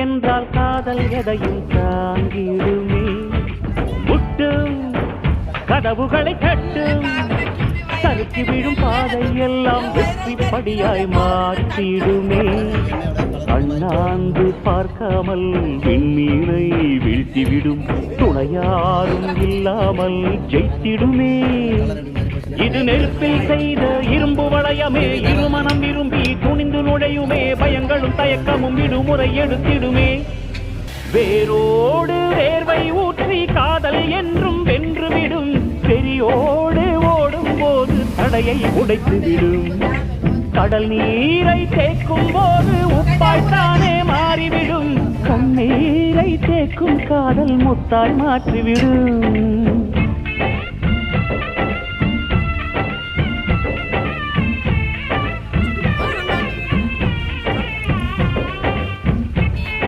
என்றால் காதல் எதையும் தாங்கிடுமே. முட்டும் கதவுகளை கட்டும், சறுக்கி விழும் பாதை எல்லாம் வெற்றி படியாய் மாற்றிடுமே. அண்ணாந்து பார்க்காமல் விண்மீனை வீழ்த்திவிடும், துணையாரும் இல்லாமல் ஜெயித்திடுமே. இது நெருப்பில் செய்த இரும்பு வளையமே, இருமனம் விரும்பி துணிந்து நுழையுமே. பயங்களும் தயக்கமும் விடுமுறை எடுத்திடுமே. வேரோடு வேர்வை ஊற்றி காதல் என்றும் வென்றுவிடும், பெரியோடு ஓடும் போது தடையை உடைத்துவிடும். கடல் நீரை தேக்கும் போது உப்பாய்த்தானே மாறிவிடும், கண்ணீரை தேக்கும் காதல் முத்தாய் மாற்றிவிடும்.